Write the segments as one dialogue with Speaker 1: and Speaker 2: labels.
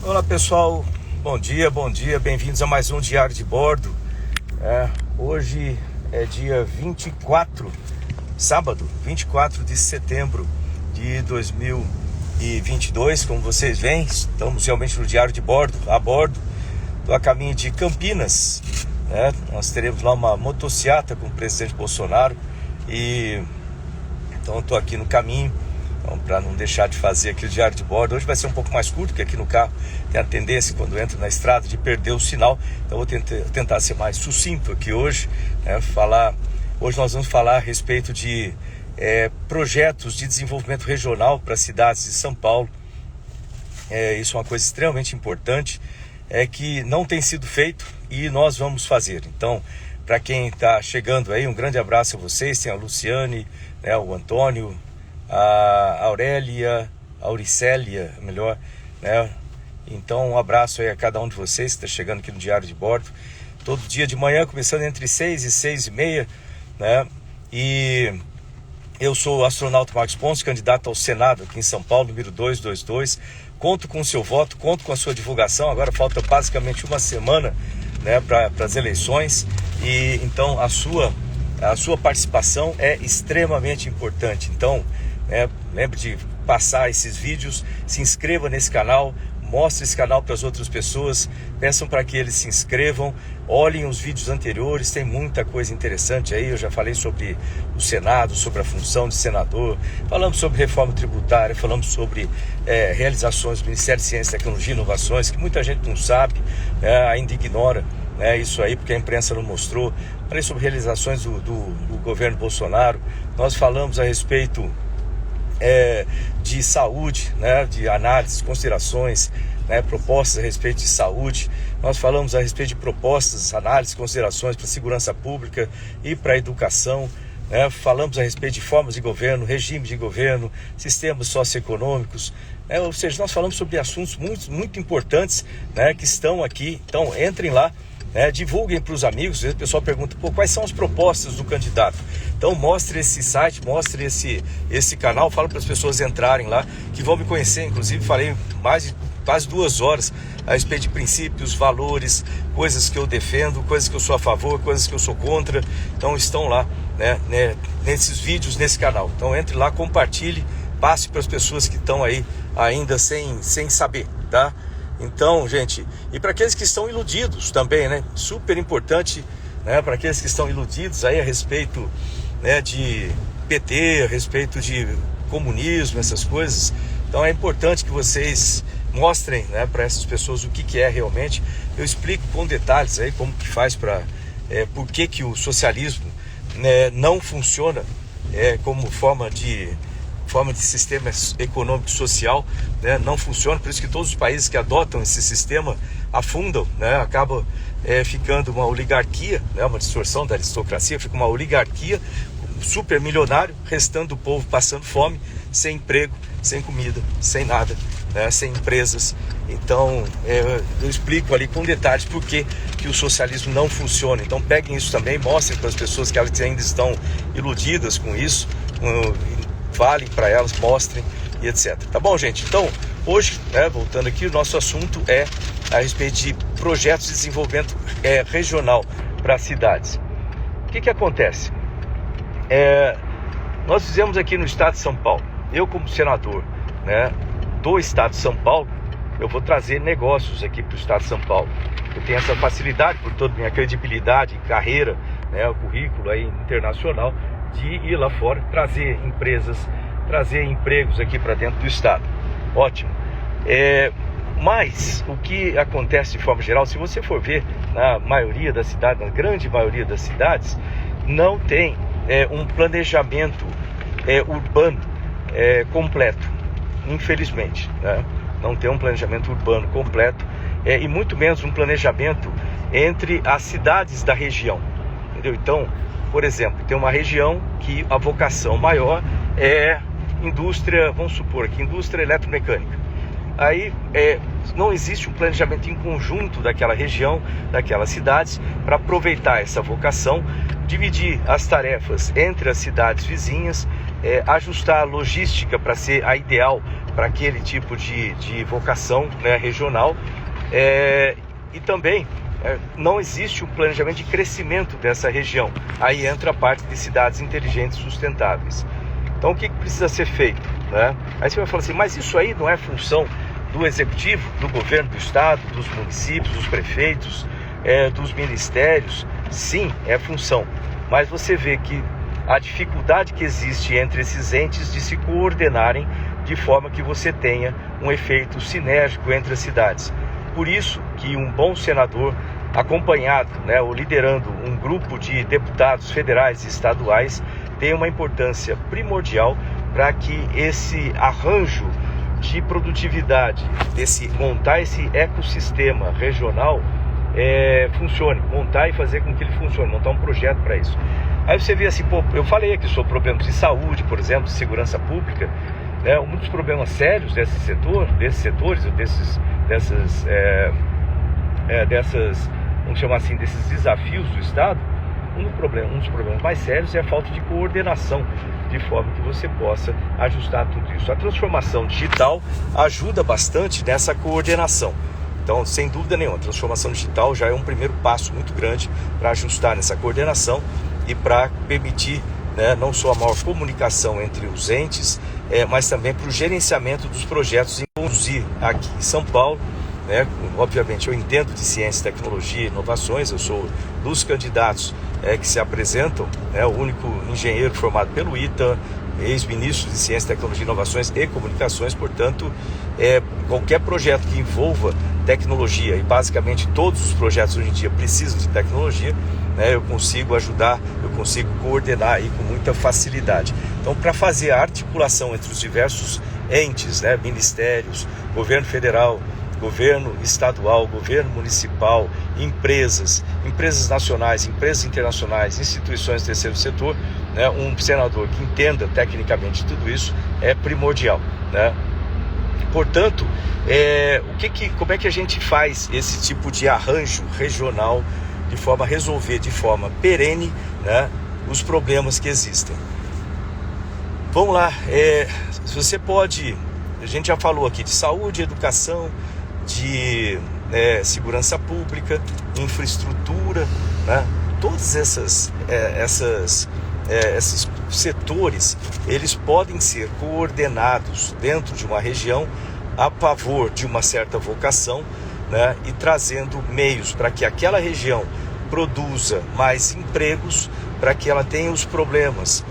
Speaker 1: Olá pessoal, bom dia, bem-vindos a mais um Diário de Bordo. Hoje é dia 24, sábado, 24 de setembro de 2022. Como vocês veem, estamos realmente no Diário de Bordo, a bordo, a caminho de Campinas. Nós teremos lá uma motociata com o presidente Bolsonaro e então estou aqui no caminho. Então, para não deixar de fazer aqui o Diário de Bordo, hoje vai ser um pouco mais curto, porque aqui no carro tem a tendência, quando entra na estrada, de perder o sinal. Então vou tentar ser mais sucinto aqui hoje. Hoje nós vamos falar a respeito de projetos de desenvolvimento regional para as cidades de São Paulo. Isso é uma coisa extremamente importante, que não tem sido feito e nós vamos fazer. Então, para quem está chegando aí, um grande abraço a vocês. Tem a Luciane, o Antônio, a Aurélia, a Auricélia, melhor, Então um abraço aí a cada um de vocês que está chegando aqui no Diário de Bordo, todo dia de manhã, começando entre 6 e 6h30, E eu sou o astronauta Marcos Pontes, candidato ao Senado aqui em São Paulo, número 222. Conto com o seu voto, conto com a sua divulgação. Agora falta basicamente uma semana, para as eleições, e então a sua participação é extremamente importante. Então, lembre de passar esses vídeos, se inscreva nesse canal, mostre esse canal para as outras pessoas, peçam para que eles se inscrevam, olhem os vídeos anteriores, tem muita coisa interessante aí. Eu já falei sobre o Senado, sobre a função de senador, falamos sobre reforma tributária, falamos sobre realizações do Ministério de Ciência, Tecnologia e Inovações, que muita gente não sabe, ainda ignora, isso aí, porque a imprensa não mostrou. Falei sobre realizações do governo Bolsonaro. Nós falamos a respeito de saúde, de análises, considerações, propostas a respeito de saúde. Nós falamos a respeito de propostas, análises, considerações para a segurança pública e para a educação. Falamos a respeito de formas de governo, regime de governo, sistemas socioeconômicos. Ou seja, nós falamos sobre assuntos muito, muito importantes, que estão aqui. Então entrem lá, divulguem para os amigos. Às vezes o pessoal pergunta, quais são as propostas do candidato? Então mostre esse site, mostre esse canal, fala para as pessoas entrarem lá, que vão me conhecer. Inclusive falei mais de quase 2 horas a respeito de princípios, valores, coisas que eu defendo, coisas que eu sou a favor, coisas que eu sou contra. Então estão lá, nesses vídeos, nesse canal. Então entre lá, compartilhe, passe para as pessoas que estão aí ainda sem saber, tá? Então, gente, e para aqueles que estão iludidos também, super importante, para aqueles que estão iludidos aí a respeito, de PT, a respeito de comunismo, essas coisas. Então é importante que vocês mostrem, para essas pessoas o que é realmente. Eu explico com detalhes aí como que faz por que o socialismo, não funciona como forma de sistema econômico social, não funciona. Por isso que todos os países que adotam esse sistema afundam, acaba ficando uma oligarquia, uma distorção da aristocracia, fica uma oligarquia, super milionário, restando o povo passando fome, sem emprego, sem comida, sem nada, sem empresas. Então eu explico ali com detalhes por que o socialismo não funciona. Então peguem isso também, mostrem para as pessoas que elas ainda estão iludidas com isso, falem para elas, mostrem e etc. Tá bom, gente? Então, hoje, voltando aqui, o nosso assunto é a respeito de projetos de desenvolvimento regional para as cidades. O que acontece? Nós fizemos aqui no estado de São Paulo, eu como senador, do estado de São Paulo, eu vou trazer negócios aqui para o estado de São Paulo. Eu tenho essa facilidade, por toda a minha credibilidade, carreira, o currículo aí internacional, de ir lá fora, trazer empresas, trazer empregos aqui para dentro do estado. Ótimo. Mas o que acontece de forma geral, se você for ver na maioria das cidades, na grande maioria das cidades, não tem um planejamento urbano completo, infelizmente, não tem um planejamento urbano completo, e muito menos um planejamento entre as cidades da região, entendeu? Então, por exemplo, tem uma região que a vocação maior é indústria, vamos supor aqui, indústria eletromecânica. Aí não existe um planejamento em conjunto daquela região, daquelas cidades, para aproveitar essa vocação, dividir as tarefas entre as cidades vizinhas, ajustar a logística para ser a ideal para aquele tipo de vocação, né, regional, e também não existe um planejamento de crescimento dessa região. Aí entra a parte de cidades inteligentes e sustentáveis. Então o que precisa ser feito, né? Aí você vai falar assim, mas isso aí não é função do executivo, do governo do estado, dos municípios, dos prefeitos, dos ministérios? Sim, é função, mas você vê que a dificuldade que existe entre esses entes de se coordenarem de forma que você tenha um efeito sinérgico entre as cidades. Por isso que um bom senador, acompanhado, né, ou liderando um grupo de deputados federais e estaduais, tem uma importância primordial para que esse arranjo de produtividade, montar esse ecossistema regional funcione, montar e fazer com que ele funcione, montar um projeto para isso. Aí você vê assim, pô, eu falei aqui sobre problemas de saúde, por exemplo, de segurança pública, né, um dos problemas sérios desses setores, vamos chamar assim, desses desafios do Estado, um dos problemas mais sérios é a falta de coordenação, de forma que você possa ajustar tudo isso. A transformação digital ajuda bastante nessa coordenação. Então, sem dúvida nenhuma, a transformação digital já é um primeiro passo muito grande para ajustar nessa coordenação e para permitir, né, não só a maior comunicação entre os entes, mas também para o gerenciamento dos projetos em conduzir aqui em São Paulo. Né? Obviamente eu entendo de ciência, tecnologia e inovações, eu sou dos candidatos que se apresentam, né? O único engenheiro formado pelo ITA, ex-ministro de ciência, tecnologia, inovações e comunicações. Portanto, qualquer projeto que envolva tecnologia, e basicamente todos os projetos hoje em dia precisam de tecnologia, né? Eu consigo ajudar, eu consigo coordenar aí com muita facilidade. Então, para fazer a articulação entre os diversos entes, né? Ministérios, governo federal, governo estadual, governo municipal, empresas nacionais, empresas internacionais, instituições do terceiro setor, né? Um senador que entenda tecnicamente tudo isso é primordial, né? Portanto, como é que a gente faz esse tipo de arranjo regional de forma a resolver de forma perene, né, os problemas que existem? Vamos lá, se você pode, a gente já falou aqui de saúde, educação, de segurança pública, infraestrutura, né? Todos esses setores, eles podem ser coordenados dentro de uma região a favor de uma certa vocação, né? E trazendo meios para que aquela região produza mais empregos, para que ela tenha os problemas,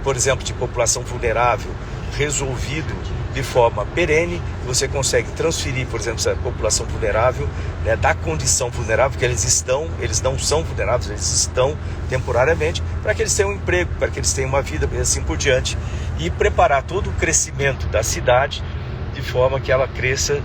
Speaker 1: por exemplo, de população vulnerável resolvido de forma perene. Você consegue transferir, por exemplo, essa população vulnerável, né, da condição vulnerável que eles não são vulneráveis, eles estão temporariamente, para que eles tenham um emprego, para que eles tenham uma vida e assim por diante, e preparar todo o crescimento da cidade de forma que ela cresça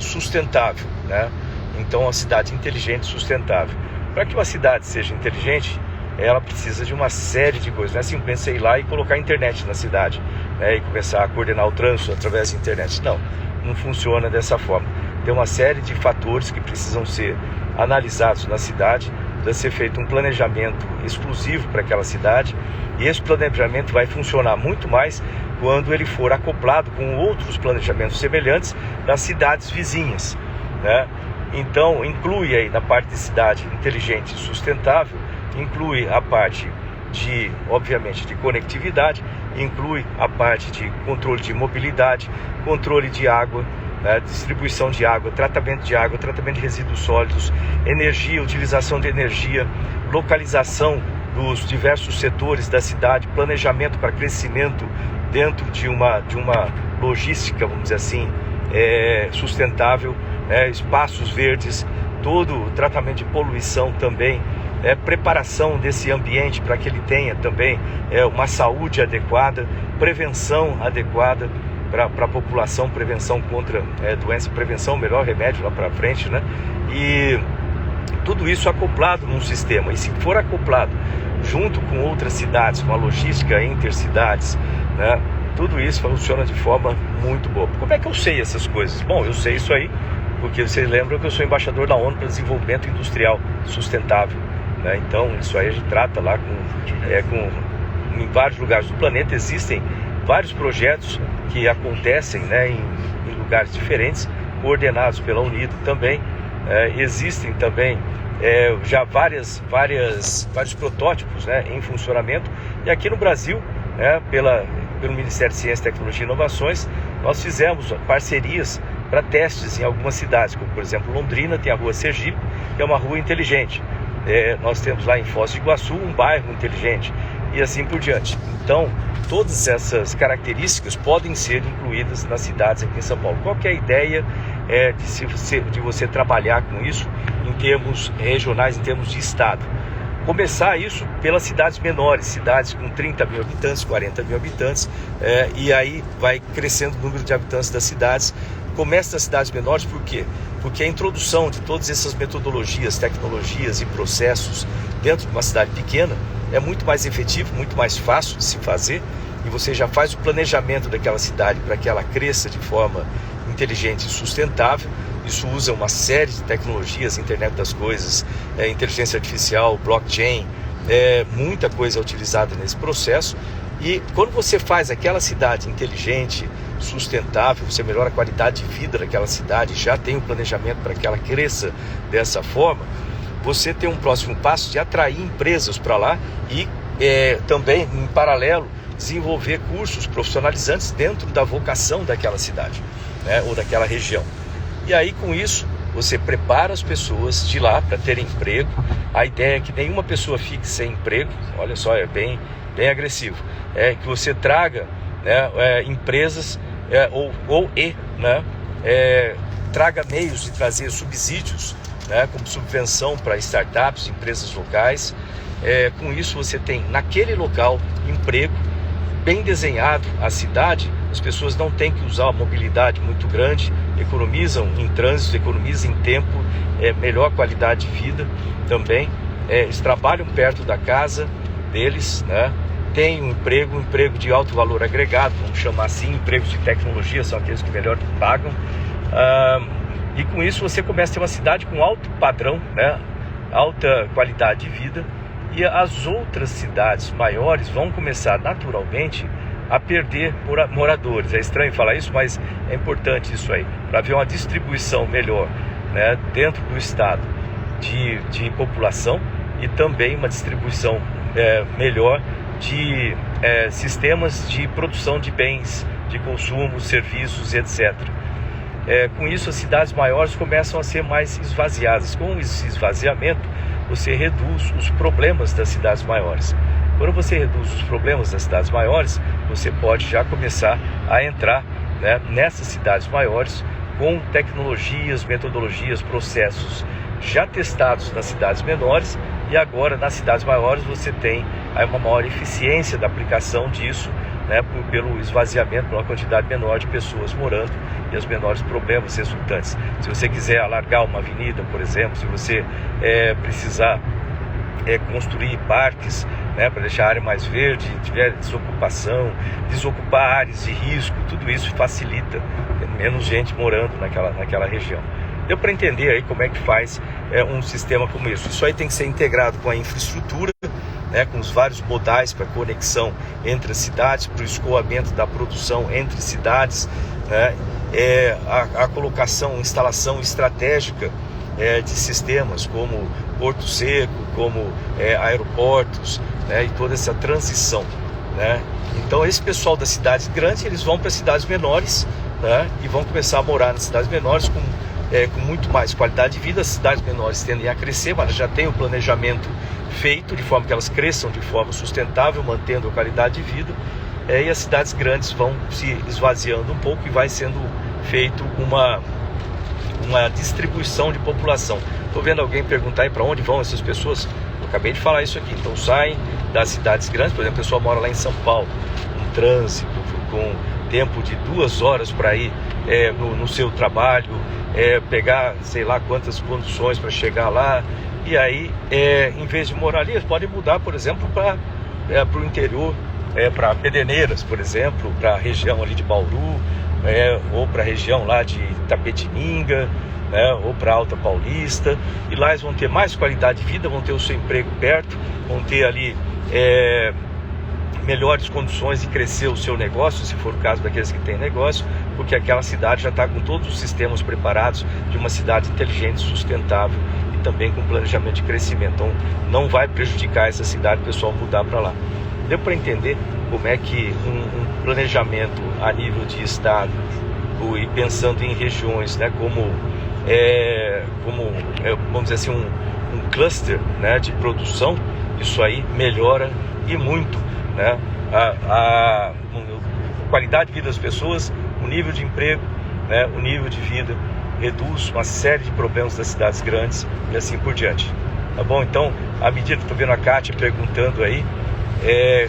Speaker 1: sustentável, né? Então, uma cidade inteligente e sustentável. Para que uma cidade seja inteligente, ela precisa de uma série de coisas. Não é assim, pensei lá e colocar a internet na cidade, né, e começar a coordenar o trânsito através da internet. Não funciona dessa forma. Tem uma série de fatores que precisam ser analisados na cidade, precisa ser feito um planejamento exclusivo para aquela cidade, e esse planejamento vai funcionar muito mais quando ele for acoplado com outros planejamentos semelhantes das cidades vizinhas, né? Então, inclui aí na parte de cidade inteligente e sustentável, inclui a parte de, obviamente, de conectividade, inclui a parte de controle de mobilidade, controle de água, né, distribuição de água, tratamento de resíduos sólidos, energia, utilização de energia, localização dos diversos setores da cidade, planejamento para crescimento dentro de uma logística, vamos dizer assim, sustentável, espaços verdes, todo o tratamento de poluição também, preparação desse ambiente para que ele tenha também uma saúde adequada, prevenção adequada para a população, prevenção contra doença, prevenção, melhor remédio lá para frente, né? E tudo isso acoplado num sistema, e se for acoplado junto com outras cidades, com a logística intercidades, né? Tudo isso funciona de forma muito boa. Como é que eu sei essas coisas? Bom, eu sei isso aí porque vocês lembram que eu sou embaixador da ONU para Desenvolvimento Industrial Sustentável, né? Então isso aí a gente trata lá em vários lugares do planeta existem vários projetos que acontecem, né, em lugares diferentes, coordenados pela Unido também. Existem também já vários protótipos, né, em funcionamento. E aqui no Brasil, pelo Ministério de Ciência, Tecnologia e Inovações, nós fizemos parcerias para testes em algumas cidades, como por exemplo Londrina tem a Rua Sergipe, que é uma rua inteligente. Nós temos lá em Foz do Iguaçu um bairro inteligente e assim por diante. Então, todas essas características podem ser incluídas nas cidades aqui em São Paulo. Qual que é a ideia de você trabalhar com isso em termos regionais, em termos de estado? Começar isso pelas cidades menores, cidades com 30 mil habitantes, 40 mil habitantes, e aí vai crescendo o número de habitantes das cidades. Começa nas cidades menores, por quê? Porque a introdução de todas essas metodologias, tecnologias e processos dentro de uma cidade pequena é muito mais efetivo, muito mais fácil de se fazer, e você já faz o planejamento daquela cidade para que ela cresça de forma inteligente e sustentável. Isso usa uma série de tecnologias, internet das coisas, inteligência artificial, blockchain, muita coisa utilizada nesse processo. E quando você faz aquela cidade inteligente, sustentável, você melhora a qualidade de vida daquela cidade, já tem um planejamento para que ela cresça dessa forma, você tem um próximo passo de atrair empresas para lá e também, em paralelo, desenvolver cursos profissionalizantes dentro da vocação daquela cidade, né, ou daquela região. E aí, com isso, você prepara as pessoas de lá para terem emprego. A ideia é que nenhuma pessoa fique sem emprego. Olha só, é bem agressivo. Que você traga, né, empresas traga meios de trazer subsídios, né, como subvenção para startups, empresas locais. Com isso você tem naquele local emprego, bem desenhado a cidade. As pessoas não têm que usar uma mobilidade muito grande, economizam em trânsito, economizam em tempo, melhor qualidade de vida também. Eles trabalham perto da casa deles, né? Tem um emprego de alto valor agregado, vamos chamar assim, empregos de tecnologia, são aqueles que melhor pagam. E com isso você começa a ter uma cidade com alto padrão, né? Alta qualidade de vida. E as outras cidades maiores vão começar naturalmente a perder moradores. É estranho falar isso, mas é importante isso aí, para haver uma distribuição melhor, né, dentro do estado de população, e também uma distribuição melhor de sistemas de produção de bens, de consumo, serviços, etc. Com isso, as cidades maiores começam a ser mais esvaziadas. Com esse esvaziamento, você reduz os problemas das cidades maiores. Quando você reduz os problemas das cidades maiores, você pode já começar a entrar, né, nessas cidades maiores com tecnologias, metodologias, processos já testados nas cidades menores, e agora nas cidades maiores você tem aí uma maior eficiência da aplicação disso, né, pelo esvaziamento, pela quantidade menor de pessoas morando e os menores problemas resultantes. Se você quiser alargar uma avenida, por exemplo, se você precisar construir parques, né, para deixar a área mais verde, tiver desocupação, desocupar áreas de risco, tudo isso facilita, menos gente morando naquela região. Deu para entender aí como é que faz um sistema como isso. Isso aí tem que ser integrado com a infraestrutura, né, com os vários modais para conexão entre as cidades, para o escoamento da produção entre cidades, né, a colocação, instalação estratégica de sistemas como Porto Seco, como aeroportos, né, e toda essa transição, né. Então esse pessoal das cidades grandes, eles vão para cidades menores, né, e vão começar a morar nas cidades menores com muito mais qualidade de vida. As cidades menores tendem a crescer, mas já tem o planejamento feito de forma que elas cresçam de forma sustentável, mantendo a qualidade de vida, e as cidades grandes vão se esvaziando um pouco e vai sendo feito uma distribuição de população. Estou vendo alguém perguntar aí para onde vão essas pessoas. Eu acabei de falar isso aqui. Então saem das cidades grandes, por exemplo, a pessoa mora lá em São Paulo, um trânsito, com tempo de 2 horas para ir no seu trabalho, pegar sei lá quantas conduções para chegar lá, e aí em vez de morar ali, eles podem mudar, por exemplo, para o interior, para Pederneiras, por exemplo, para a região ali de Bauru, ou para a região lá de Itapetininga, né, ou para Alta Paulista, e lá eles vão ter mais qualidade de vida, vão ter o seu emprego perto, vão ter ali melhores condições de crescer o seu negócio, se for o caso daqueles que têm negócio, porque aquela cidade já está com todos os sistemas preparados de uma cidade inteligente, sustentável e também com planejamento de crescimento. Então não vai prejudicar essa cidade o pessoal mudar para lá. Deu para entender como é que um planejamento a nível de estado e pensando em regiões, né, vamos dizer assim, um cluster, né, de produção, isso aí melhora e muito, né, a qualidade de vida das pessoas, o nível de emprego, né, o nível de vida, reduz uma série de problemas das cidades grandes e assim por diante. Tá bom? Então, à medida que estou vendo a Kátia perguntando aí,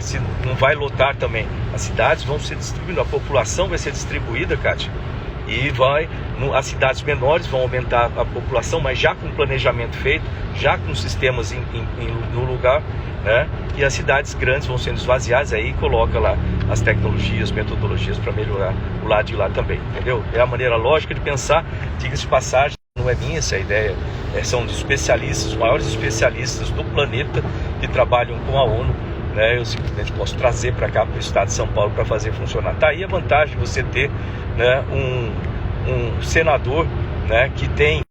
Speaker 1: se não vai lotar também, as cidades vão ser distribuindo, a população vai ser distribuída, Kátia, e as cidades menores vão aumentar a população, mas já com planejamento feito, já com sistemas no lugar, né? E as cidades grandes vão sendo esvaziadas, aí coloca lá as tecnologias, metodologias para melhorar o lado de lá também, entendeu? É a maneira lógica de pensar. Diga-se de passagem, não é minha essa ideia, são de especialistas, os maiores especialistas do planeta que trabalham com a ONU, né? Eu simplesmente posso trazer para cá, para o estado de São Paulo, para fazer funcionar. Tá aí a vantagem de você ter, né, um senador, né, que tem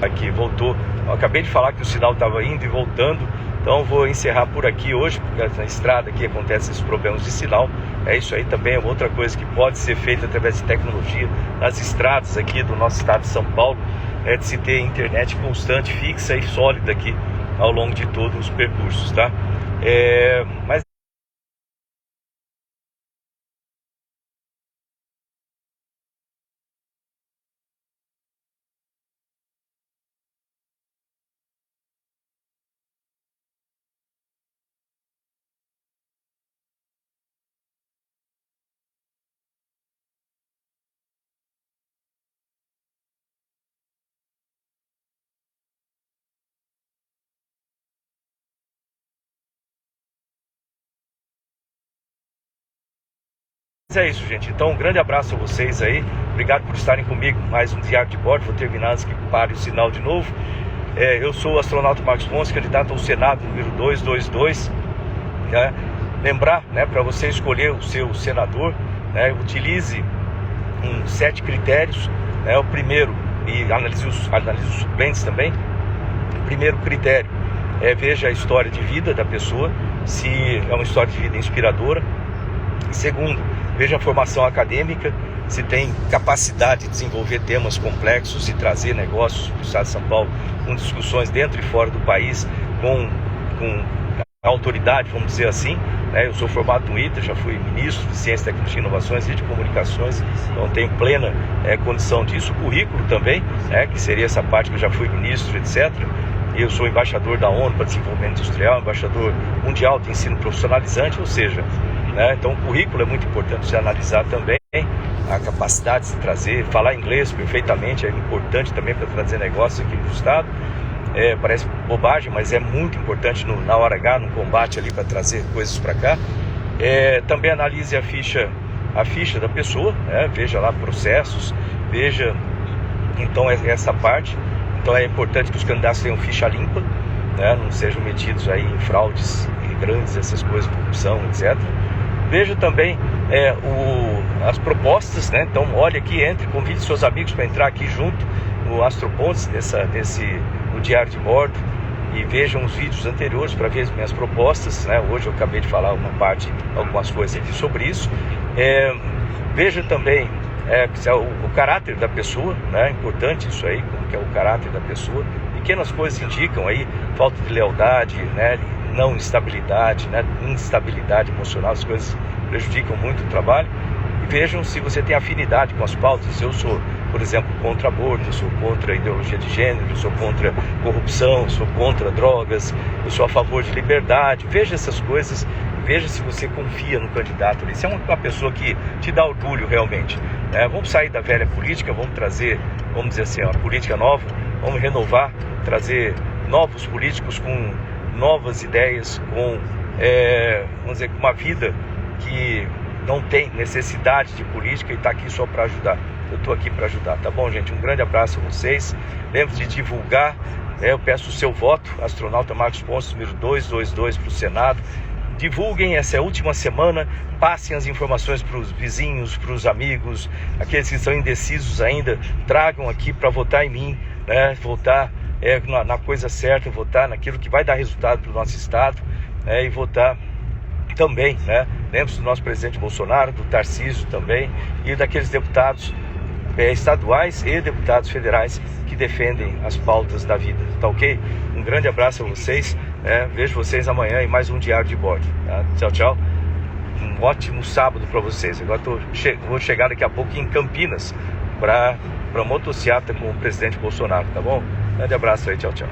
Speaker 1: aqui, voltou. Eu acabei de falar que o sinal estava indo e voltando, então vou encerrar por aqui hoje, porque na estrada aqui acontecem esses problemas de sinal. É isso aí também, é outra coisa que pode ser feita através de tecnologia nas estradas aqui do nosso estado de São Paulo, é de se ter internet constante, fixa e sólida aqui ao longo de todos os percursos, tá? Mas é isso, gente. Então, um grande abraço a vocês aí. Obrigado por estarem comigo. Mais um Diário de Bordo. Vou terminar antes que pare o sinal de novo. Eu sou o astronauta Marcos Ponce, candidato ao Senado número 222. Né? Lembrar, né, para você escolher o seu senador, né, utilize 7 critérios. Né? O primeiro, e analise os suplentes também. O primeiro critério veja a história de vida da pessoa, se é uma história de vida inspiradora. Segundo, veja a formação acadêmica, se tem capacidade de desenvolver temas complexos e trazer negócios para o estado de São Paulo, com discussões dentro e fora do país, com autoridade, vamos dizer assim. Eu sou formado no ITA, já fui ministro de Ciência, Tecnologia, Inovações e de Comunicações, então tenho plena condição disso. O currículo também, que seria essa parte que eu já fui ministro, etc. Eu sou embaixador da ONU para Desenvolvimento Industrial, embaixador mundial de ensino profissionalizante, ou seja, então o currículo é muito importante de analisar também, a capacidade de trazer, falar inglês perfeitamente é importante também para trazer negócios aqui no estado. Parece bobagem, mas é muito importante na hora H, no combate ali, para trazer coisas para cá. Também analise a ficha da pessoa, veja lá processos, veja então essa parte. Então é importante que os candidatos tenham ficha limpa, não sejam metidos aí em fraudes grandes, essas coisas, corrupção, etc. Veja também as propostas, então olhe aqui, convide seus amigos para entrar aqui junto no Astropontes, no Diário de Bordo, e vejam os vídeos anteriores para ver as minhas propostas. Hoje eu acabei de falar algumas coisas aqui sobre isso. Veja também o caráter da pessoa, é importante isso aí, como que é o caráter da pessoa. Pequenas coisas indicam aí falta de lealdade, não estabilidade, instabilidade emocional, as coisas prejudicam muito o trabalho. E vejam se você tem afinidade com as pautas. Eu sou por exemplo, contra aborto, eu sou contra a ideologia de gênero, eu sou contra corrupção, eu sou contra drogas, eu sou a favor de liberdade. Veja essas coisas, veja se você confia no candidato. Se é uma pessoa que te dá orgulho realmente. Vamos sair da velha política, vamos trazer, vamos dizer assim, uma política nova, vamos renovar, trazer novos políticos com novas ideias, com, vamos dizer, uma vida que não tem necessidade de política e está aqui só para ajudar. Eu estou aqui para ajudar, tá bom, gente? Um grande abraço a vocês. Lembre-se de divulgar, eu peço o seu voto, astronauta Marcos Pontes, número 222, para o Senado. Divulguem, essa é a última semana, passem as informações para os vizinhos, para os amigos, aqueles que estão indecisos ainda, tragam aqui para votar em mim, votar na coisa certa, votar naquilo que vai dar resultado para o nosso estado, e votar também, lembre-se do nosso presidente Bolsonaro, do Tarcísio também, e daqueles deputados estaduais e deputados federais que defendem as pautas da vida, tá ok? Um grande abraço a vocês, vejo vocês amanhã em mais um Diário de Bordo, tá? Tchau, tchau, um ótimo sábado para vocês. Agora vou chegar daqui a pouco em Campinas para motociata com o presidente Bolsonaro, tá bom? Grande abraço aí, tchau, tchau.